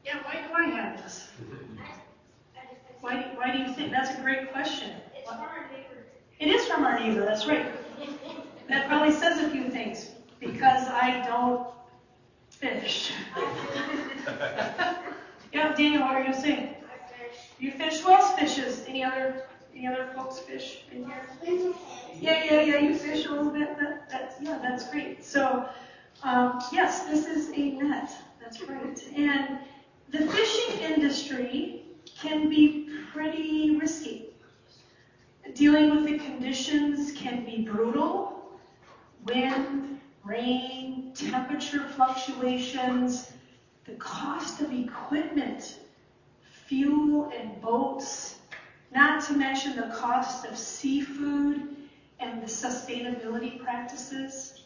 Yeah, why do I have this? Why do you think? That's a great question. It's from our neighbor. It is from our neighbor, that's right. That probably says a few things. Because I don't fish. Yeah, Daniel, what are you saying? I fish. You fish? Who else fishes? Any other folks fish in here? Yeah, you fish a little bit. That's great. So, yes, this is a net. That's right. And the fishing industry can be pretty risky. Dealing with the conditions can be brutal. Wind, rain, temperature fluctuations, the cost of equipment, fuel and boats, not to mention the cost of seafood and the sustainability practices.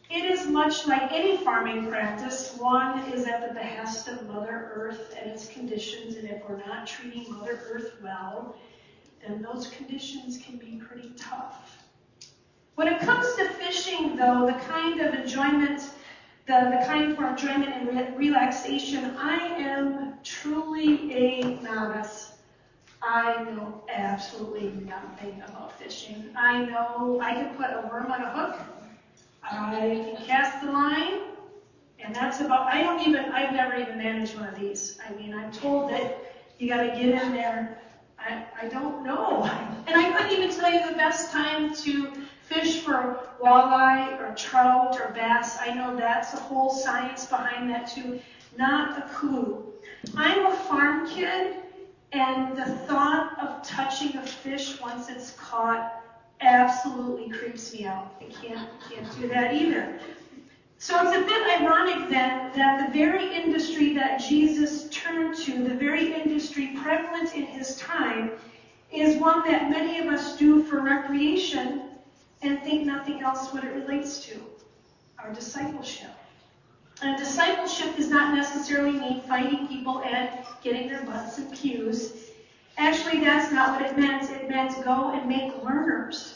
It is much like any farming practice. One is at the behest of Mother Earth and its conditions, and if we're not treating Mother Earth well, then those conditions can be pretty tough. When it comes to fishing, though, the kind of enjoyment, the kind for enjoyment and relaxation, I am truly a novice. I know absolutely nothing about fishing. I know I can put a worm on a hook. I can cast the line, and that's about. I've never even managed one of these. I mean, I'm told that you got to get in there. I don't know, and I couldn't even tell you the best time to fish for walleye or trout or bass. I know that's a whole science behind that too. Not a clue. I'm a farm kid, and the thought of touching a fish once it's caught absolutely creeps me out. I can't do that either. So it's a bit ironic then that the very industry that Jesus turned to, the very industry prevalent in his time, is one that many of us do for recreation and think nothing else what it relates to, our discipleship. And discipleship does not necessarily mean fighting people and getting their butts in pews. Actually, that's not what it meant. It meant go and make learners.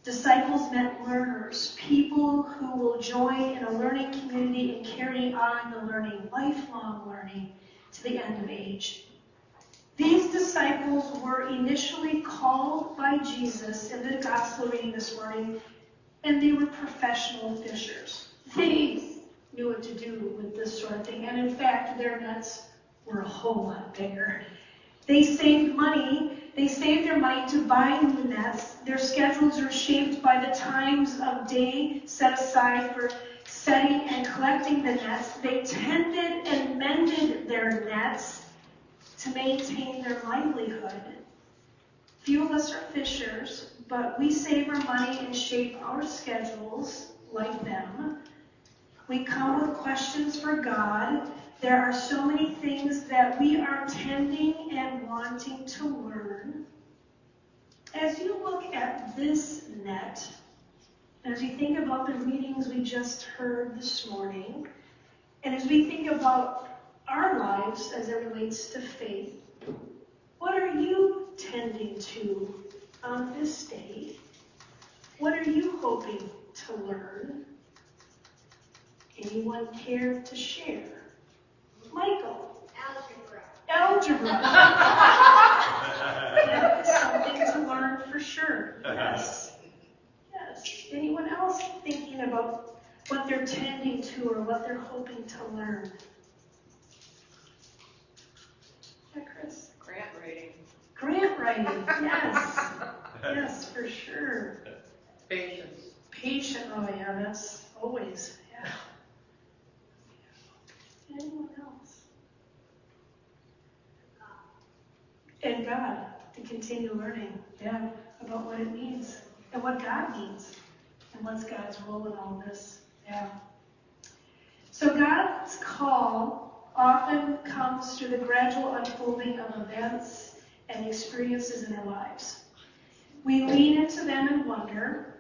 Disciples meant learners, people who will join in a learning community and carry on the learning, lifelong learning, to the end of age. These disciples were initially called by Jesus in the gospel reading this morning, and they were professional fishers. They knew what to do with this sort of thing, and in fact, their nets were a whole lot bigger. They saved money. They saved their money to buy new nets. Their schedules are shaped by the times of day set aside for setting and collecting the nets. They tended and mended their nets to maintain their livelihood. Few of us are fishers, but we save our money and shape our schedules like them. We come with questions for God. There are so many things that we are tending and wanting to learn. As you look at this net, as you think about the readings we just heard this morning, and as we think about our lives as it relates to faith, what are you tending to on this day? What are you hoping to learn? Anyone care to share? Michael. Algebra. That is something to learn for sure. Yes. Anyone else thinking about what they're tending to or what they're hoping to learn? Yeah, Chris. Grant writing. Yes. Yes, for sure. Patience. Oh yeah, that's always. Yeah. Anyone else? And God, to continue learning, about what it means and what God means and what's God's role in all this. So God's call often comes through the gradual unfolding of events and experiences in our lives. We lean into them and wonder.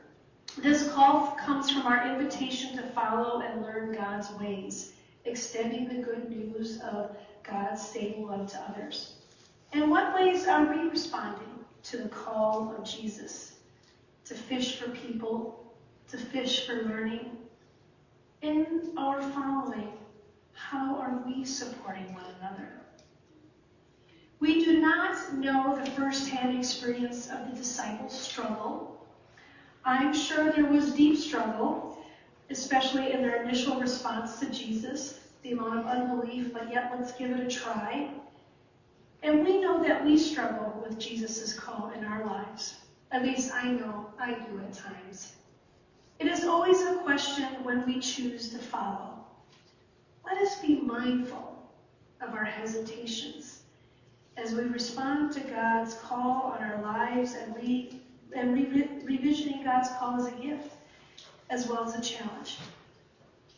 This call comes from our invitation to follow and learn God's ways, extending the good news of God's saving love to others. In what ways are we responding to the call of Jesus to fish for people, to fish for learning? In our following, how are we supporting one another? We do not know the first-hand experience of the disciples' struggle. I'm sure there was deep struggle, especially in their initial response to Jesus, the amount of unbelief, but yet let's give it a try. And we know that we struggle with Jesus' call in our lives. At least I know I do at times. It is always a question when we choose to follow. Let us be mindful of our hesitations as we respond to God's call on our lives and revisioning God's call as a gift as well as a challenge.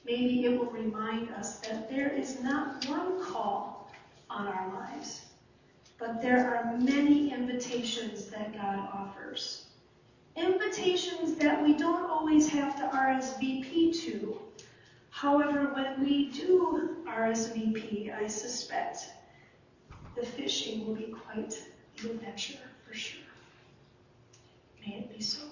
Maybe it will remind us that there is not one call on our lives, but there are many invitations that God offers. Invitations that we don't always have to RSVP to. However, when we do RSVP, I suspect the fishing will be quite the adventure for sure. May it be so.